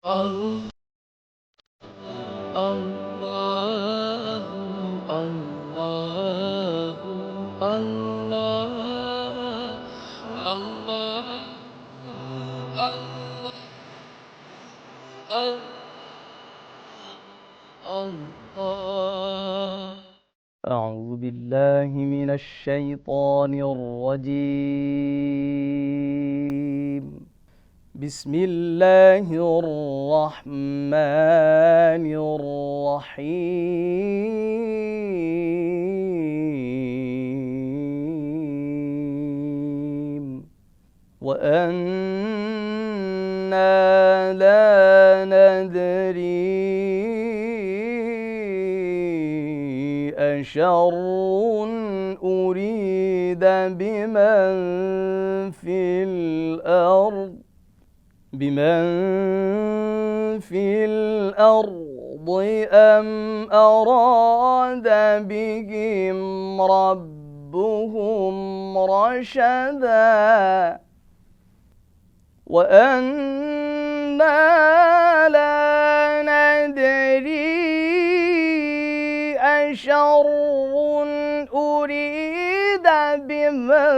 الله الله الله الله الله الله. أعوذ بالله من الشيطان الرجيم. بسم الله الرحمن الرحيم. وأنا لا ندري أشر أريد بمن في الأرض أم أراد بهم ربهم رشدا. وأنا لا ندري أشر أريد بمن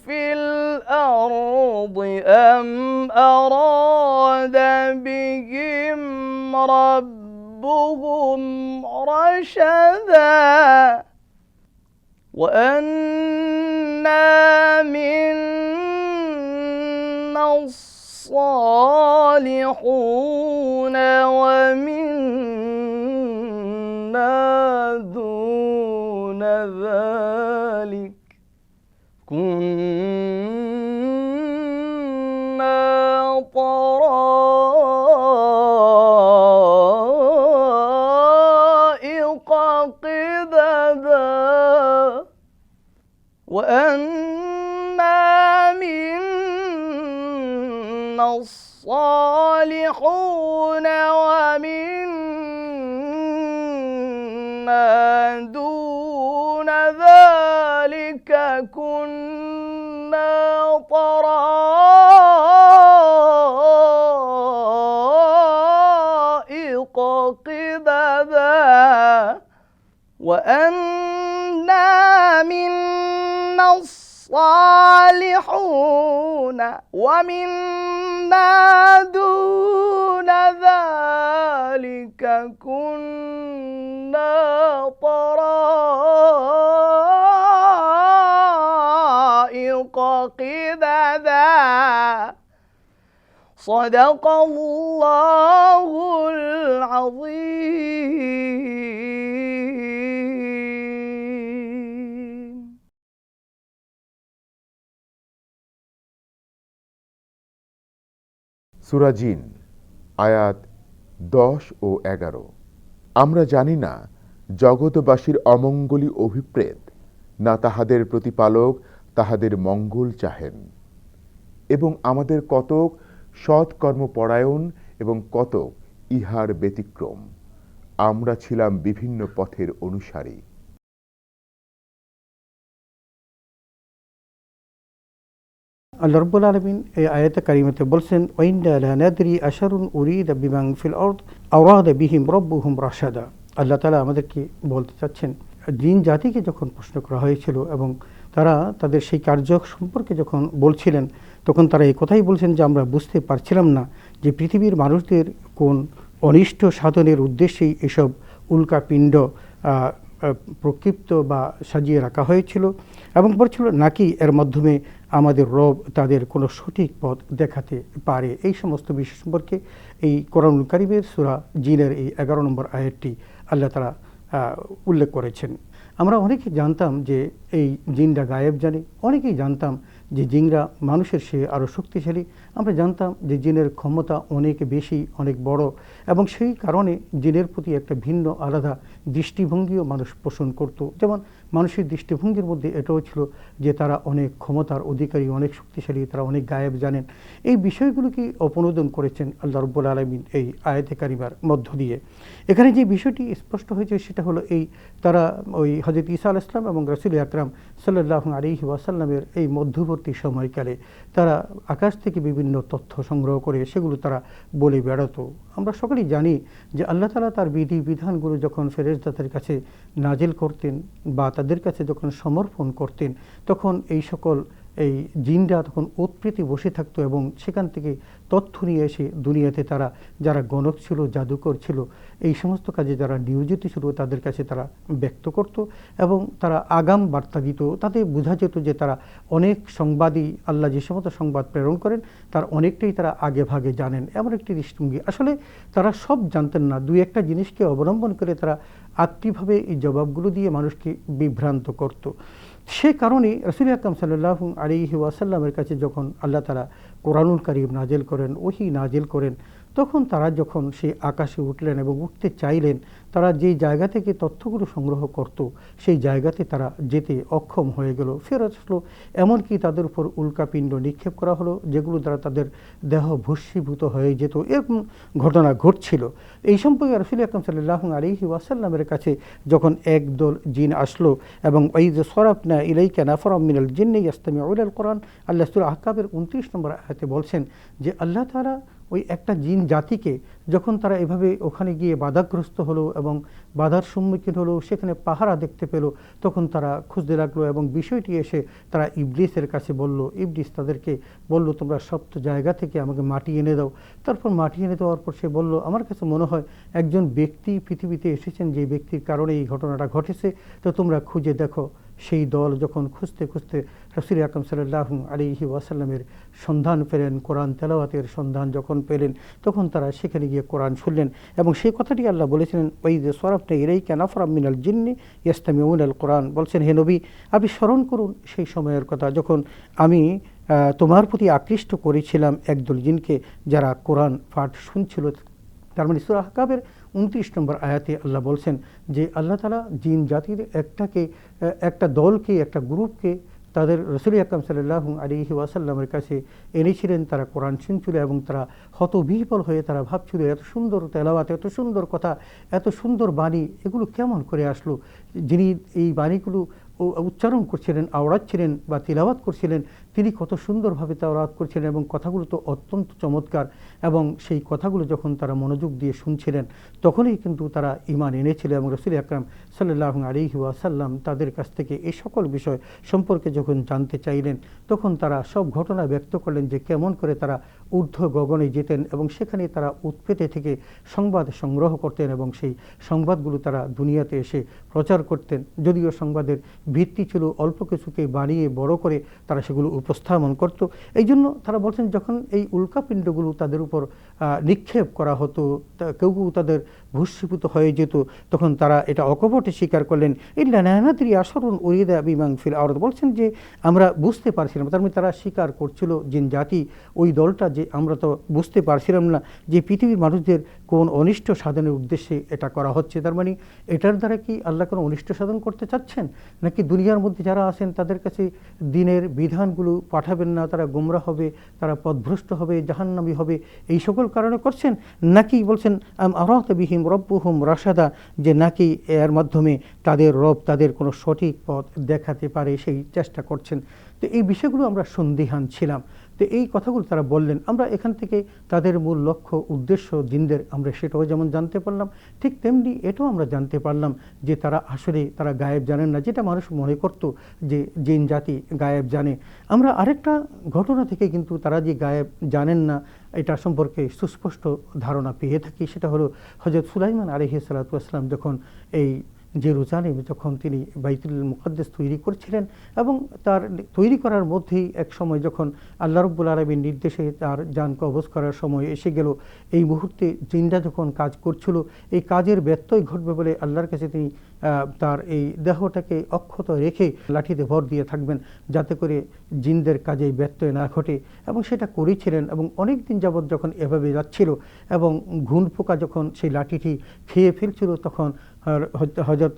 في الأرض أم أراد بهم ربهم رشدا. وأنا منا الصالحون ومنا دون ذلك كنا طرائق قددا. وأنا منا الصالحون ومنا دون ذلك كنا طرائق قددا. وأنا منا الصالحون ومنا دون ذلك كنا طرائق قددا. صدق الله العظيم. সূরা জিন আয়াত 10 ও 11। আমরা জানি না জগৎবাসীর অমঙ্গলী অভিপ্রেত, না তাহাদের প্রতিপালক তাহাদের মঙ্গল চাহেন, এবং আমাদের কতক সৎকর্মপরায়ণ এবং কতক ইহার ব্যতিক্রম। আমরা ছিলাম বিভিন্ন পথের অনুসারী। আল্লাহ রাব্বুল আলামিন এই আয়াতে কারিমাতে বলছেন, ওয়াইন্না লা নাদরি আশারুন উরিদা বিমান ফিল আরদ আওরাদা বিহিম রব্বুহুম রাশাদা। আল্লাহ তাআলা আমাদেরকে বলতে চাচ্ছেন, জিন জাতিকে যখন প্রশ্ন করা হয়েছিল এবং তারা তাদের সেই কার্য সম্পর্কে যখন বলছিলেন, তখন তারা এই কথাই বলছেন যে আমরা বুঝতে পারছিলাম না যে পৃথিবীর মানুষদের কোন অনিষ্ট সাধনের উদ্দেশ্যেই এসব উল্কাপিণ্ড প্রক্ষিপ্ত বা সাজিয়ে রাখা হয়েছিল, এবং বলছিল নাকি এর মাধ্যমে আমাদের রব তাদের কোনো সঠিক পথ দেখাতে পারে। এই সমস্ত বিষয় সম্পর্কে এই কোরআনুল কারীমের সূরা জিনের এই 11 নম্বর আয়াতটি আল্লাহ তাআলা উল্লেখ করেছেন। আমরা অনেকেই জানতাম যে এই জিনরা গায়েব জানে, অনেকেই জানতাম যে জিনরা মানুষের সে আরও শক্তিশালী। আমরা জানতাম যে জিনের ক্ষমতা অনেক বেশি, অনেক বড়, এবং সেই কারণে জিনের প্রতি একটা ভিন্ন আলাদা দৃষ্টিভঙ্গিও মানুষ পোষণ করত। যেমন মানুষের দৃষ্টিভঙ্গির মধ্যে এটাও ছিল যে তারা অনেক ক্ষমতার অধিকারী, অনেক শক্তিশালী, তারা অনেক গায়েব জানেন। এই বিষয়গুলোকে অপনোদন করেছেন আল্লাহ রাব্বুল আলামিন এই আয়াতে কারিমার মধ্য দিয়ে। এখানে যে বিষয়টি স্পষ্ট হয়েছে সেটা হলো এই তারা ওই হযরত ঈসা আলাইহিস সালাম এবং রাসূল আকরাম সাল্লাল্লাহু আলাইহি ওয়াসাল্লামের এই মধ্যবর্তী সময়কালে তারা আকাশ থেকে বিভিন্ন তথ্য সংগ্রহ করে সেগুলো তারা বলে বেড়াতো। আমরা সকলেই জানি যে আল্লাহ তাআলা তার বিধি বিধানগুলো যখন ফেরেশতাদের কাছে নাজিল করতেন বা তাদের কাছে যখন সমর্পণ করতেন, তখন এই সকল এই জিনরা তখন উৎপীড়িত বসে থাকতো এবং সেখান থেকে তথ্য নিয়ে এসে দুনিয়াতে তারা যারা গণক ছিল, জাদুকর ছিল, এই সমস্ত কাজে যারা নিয়োজিত ছিল তাদের কাছে তারা ব্যক্ত করত এবং তারা আগাম বার্তা দিত। তাতে বোঝা যেত যে তারা অনেক সংবাদই, আল্লাহ যে সমস্ত সংবাদ প্রেরণ করেন তার অনেকটাই তারা আগে ভাগে জানেন, এমন একটি দৃষ্টিভঙ্গি। আসলে তারা সব জানতেন না, দুই একটা জিনিসকে অবলম্বন করে তারা আত্মীয়ভাবে এই জবাবগুলো দিয়ে মানুষকে বিভ্রান্ত করত। সে কারণে রাসূল আকরাম সাল্লাল্লাহু আলাইহি ওয়াসাল্লামের কাছে যখন আল্লাহ তাআলা কোরআনুল কারীম নাজিল করেন, ওহী নাজিল করেন, তখন তারা যখন সেই আকাশে উঠলেন এবং উঠতে চাইলেন, তারা যেই জায়গা থেকে তথ্যগুলো সংগ্রহ করত সেই জায়গাতে তারা যেতে অক্ষম হয়ে গেল, ফেরত আসলো। এমনকি তাদের উপর উল্কাপিণ্ড নিক্ষেপ করা হলো, যেগুলো দ্বারা তাদের দেহ ভস্মীভূত হয়ে যেত, এরকম ঘটনা ঘটছিল। এই সম্পর্কে রাসূল আকরাম সাল্লাল্লাহু আলাইহি ওয়াসাল্লামের কাছে যখন একদল জিন আসলো এবং ওয়াইয সরাফনা ইলাইকা নাফারাম মিনাল জিন্নি ইয়াসতামিউনাল কোরআন, আল্লাহ সূরা আহকাবের 29 নম্বর আয়াতে বলছেন যে আল্লাহ তাআলা ওই একটা জিন জাতিকে যখন তারা এভাবে ওখানে গিয়ে বাধাগ্রস্ত হলো এবং বাধার সম্মুখীন হলো, সেখানে পাহারা দেখতে পেল, তখন তারা খুঁজতে লাগলো এবং বিষয়টি এসে তারা ইবলিসের কাছে বলল। ইবলিস তাদেরকে বলল, তোমরা সপ্ত জায়গা থেকে আমাকে মাটি এনে দাও। তারপর মাটি এনে দেওয়ার পর সে বলল, আমার কাছে মনে হয় একজন ব্যক্তি পৃথিবীতে এসেছেন যে ব্যক্তির কারণে এই ঘটনাটা ঘটেছে, তো তোমরা খুঁজে দেখো। সেই দল যখন খুঁজতে খুঁজতে রাসূল আকরাম সাল্লাল্লাহু আলাইহি ওয়াসাল্লামের সন্ধান পেলেন, কোরআন তেলাওয়াতের সন্ধান যখন পেলেন, তখন তারা সেখানে গিয়ে কোরআন শুনলেন এবং সেই কথাটি আল্লাহ বলেছিলেন, ওয়াইয সরাফনা ইলাইকা নাফারাম মিনাল জিন্নি ইয়াসতামিউনাল কোরআন, বলছেন হে নবী আপনি স্মরণ করুন সেই সময়ের কথা যখন আমি তোমার প্রতি আকৃষ্ট করেছিলাম একদল জিনকে যারা কোরআন পাঠ শুনছিল। তার মানে সূরা আহকাবের 29 নম্বর আয়াতে আল্লাহ বলছেন যে আল্লাহ তাআলা জিন জাতির একটা দলকে, একটা গ্রুপকে তাদের রাসূল আকরাম সাল্লাল্লাহু আলাইহি ওয়াসাল্লামের কাছে এনেছিলেন। তারা কোরআন শুনছিল এবং তারা হতবিহ্বল হয়ে তারা ভাবছিল, এত সুন্দর তেলাওয়াত, এত সুন্দর কথা, এত সুন্দর বাণী, এগুলো কেমন করে আসলো? যিনি এই বাণীগুলো উচ্চারণ করছিলেন, আওড়াচ্ছিলেন বা তিলাওয়াত করছিলেন, তিনি কত সুন্দরভাবে তেলাওয়াত করছিলেন এবং কথাগুলো তো অত্যন্ত চমৎকার। এবং সেই কথাগুলো যখন তারা মনোযোগ দিয়ে শুনছিলেন, তখনই কিন্তু তারা ঈমান এনেছিল এবং রাসূল আকরাম সাল্লাল্লাহু আলাইহি ওয়াসাল্লাম তাদের কাছ থেকে এই সকল বিষয় সম্পর্কে যখন জানতে চাইলেন, তখন তারা সব ঘটনা ব্যক্ত করলেন যে কেমন করে তারা ঊর্ধ্ব গগনে যেতেন এবং সেখানে তারা উৎপেতে থেকে সংবাদ সংগ্রহ করতেন এবং সেই সংবাদগুলো তারা দুনিয়াতে এসে প্রচার করতেন। যদিও সংবাদের ভিত্তি ছিল অল্প কিছুকে বাড়িয়ে বড় করে তারা সেগুলো উপস্থাপন করত। এই জন্য তারা বলছেন যখন এই উল্কাপিণ্ডগুলো তাদের উপর নিক্ষেপ করা হতো, কেউ কেউ তাদের ভস্মীভূত হয়ে যেত, তখন তারা এটা অকপটে স্বীকার করলেন, ইল্লা নানাদ্রি আশরুন উরিদা বিমান ফিল আরদ, বলছেন যে আমরা বুঝতে পারছিলাম। তার মানে তারা স্বীকার করছিল জিন জাতি, ওই দলটা, যে আমরা তো বুঝতে পারছিলাম না যে পৃথিবীর মানুষদের কোন অনিষ্ট সাধনের উদ্দেশ্যে এটা করা হচ্ছে। তার মানে এটার দ্বারা কি আল্লাহ কোনো অনিষ্ট সাধন করতে চাচ্ছেন, নাকি দুনিয়ার মধ্যে যারা আছেন তাদের কাছে দিনের বিধানগুলো পাঠাবেন না, তারা গোমরা হবে, তারা পথভ্রষ্ট হবে, জাহান্নামী হবে, এই সকল কারণে করছেন? নাকি বলছেন আরাতা বিহিম রব্বুহুম রাশাদা, যে নাকি এর মাধ্যমে তাদের রব তাদের কোনো সঠিক পথ দেখাতে পারে সেই চেষ্টা করছেন। তো এই বিষয়গুলো আমরা সন্দিহান ছিলাম। তো এই কথাগুলো তারা বললেন, আমরা এখান থেকে তাদের মূল লক্ষ্য উদ্দেশ্য জিনদের আমরা সেটাও যেমন জানতে পারলাম, ঠিক তেমনি এটাও আমরা জানতে পারলাম যে তারা আসলে তারা গায়েব জানেন না, যেটা মানুষ মনে করত যে জিন জাতি গায়েব জানে। আমরা আরেকটা ঘটনা থেকে কিন্তু তারা যে গায়েব জানেন না এটা সম্পর্কে সুস্পষ্ট ধারণা পেয়ে থাকি। সেটা হলো হযরত সুলাইমান আলাইহিস সালাতু ওয়াস সালাম যখন এই জেরুজালেমে যখন তিনি বাইতুল মুকাদ্দাস তৈরি করছিলেন এবং তার তৈরি করার মধ্যেই এক সময় যখন আল্লাহ রাব্বুল আলামিন নির্দেশে তার জান কবজ করার সময় এসে গেল, এই মুহূর্তে জিনরা যখন কাজ করছিল এই কাজের ব্যত্যয় ঘটবে বলে আল্লাহর কাছে তিনি তার এই দেহটাকে অক্ষত রেখে লাঠিতে ভর দিয়ে থাকবেন যাতে করে জিনদের কাজে ব্যত্যয় না ঘটে, এবং সেটা করেছিলেন। এবং অনেক দিন যাবৎ যখন এভাবে যাচ্ছিল এবং ঘুন পোকা যখন সেই লাঠিটি খেয়ে ফেলছিল, তখন হযরত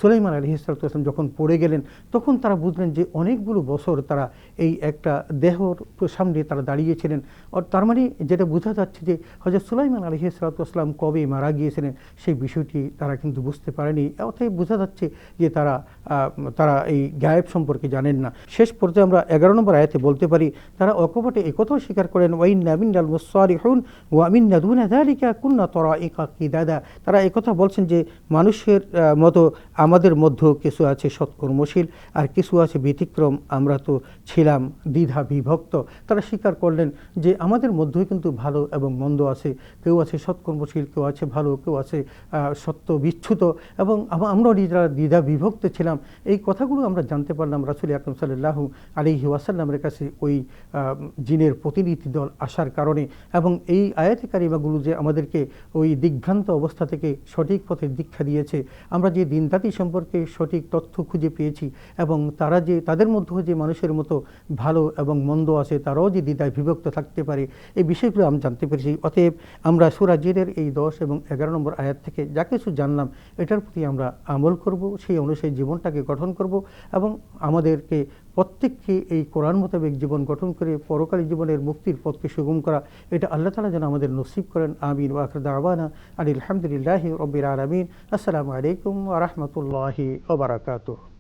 সুলাইমান আলাইহিস সালাম যখন পড়ে গেলেন, তখন তারা বুঝলেন যে অনেকগুলো বছর তারা এই একটা দেহর সামনে তারা দাঁড়িয়েছিলেন। আর তার মানে যেটা বোঝা যাচ্ছে যে হযরত সুলাইমান আলাইহিস সালাম কবে মারা গিয়েছিলেন সেই বিষয়টি তারা কিন্তু বুঝতে পারেনি। অতএব বোঝা যাচ্ছে যে তারা এই গায়েব সম্পর্কে জানেন না। শেষ পর্যায়ে আমরা 11 নম্বর আয়াতে বলতে পারি, তারা অকপটে একথাও স্বীকার করেন, ওয়াইন্না মিনাল মুসসারিহুন ওয়া মিন্না দুনা যালিকা কুন্না তরাইকা কিদাদা। তারা একথা বলছেন যে মানুষের মতো আমাদের মধ্যেও কিছু আছে সৎকর্মশীল, আর কিছু আছে ব্যতিক্রম, আমরা তো ছিলাম দ্বিধা বিভক্ত। তারা স্বীকার করলেন যে আমাদের মধ্যেও কিন্তু ভালো এবং মন্দ আছে, কেউ আছে সৎকর্মশীল, কেউ আছে ভালো, কেউ আছে সত্য বিচ্যুত, এবং আমরাও নিজেরা দ্বিধা বিভক্ত ছিলাম। এই কথাগুলো আমরা জানতে পারলাম রাসূল আকরাম সাল্লাল্লাহু আলাইহি ওয়াসাল্লামের কাছে ওই জিনের প্রতিনিধি দল আসার কারণে। এবং এই আয়াতে কারিমাগুলো যে আমাদেরকে ওই দিগ্ভ্রান্ত অবস্থা থেকে সঠিক পথের দীক্ষা দিয়েছে, আমরা যে দিনরাতি সম্পর্কে সঠিক তথ্য খুঁজে পেয়েছি, এবং তারা যে তাদের মধ্যেও যে মানুষের মতো ভালো এবং মন্দ আছে, তারাও যে দ্বিধায় বিভক্ত থাকতে পারে, এই বিষয়গুলো আমরা জানতে পেরেছি। অতএব আমরা সূরা জিনের এই 10 এবং 11 নম্বর আয়াত থেকে যা কিছু জানলাম, এটার প্রতি আমরা আমল করব, সেই অনুযায়ী জীবনটাকে গঠন করব, এবং আমাদেরকে প্রত্যেককে এই কোরআন মোতাবেক জীবন গঠন করে পরকালী জীবনের মুক্তির পথকে সুগম করা, এটা আল্লাহ তাআলা যেন আমাদের নসিব করেন। আমিন। ওয়া আখিরু দাওয়ানা আলহামদুলিল্লাহি রাব্বিল আলামিন। আসসালামু আলাইকুম ওয়া রাহমাতুল্লাহি ওয়া বারাকাতুহু।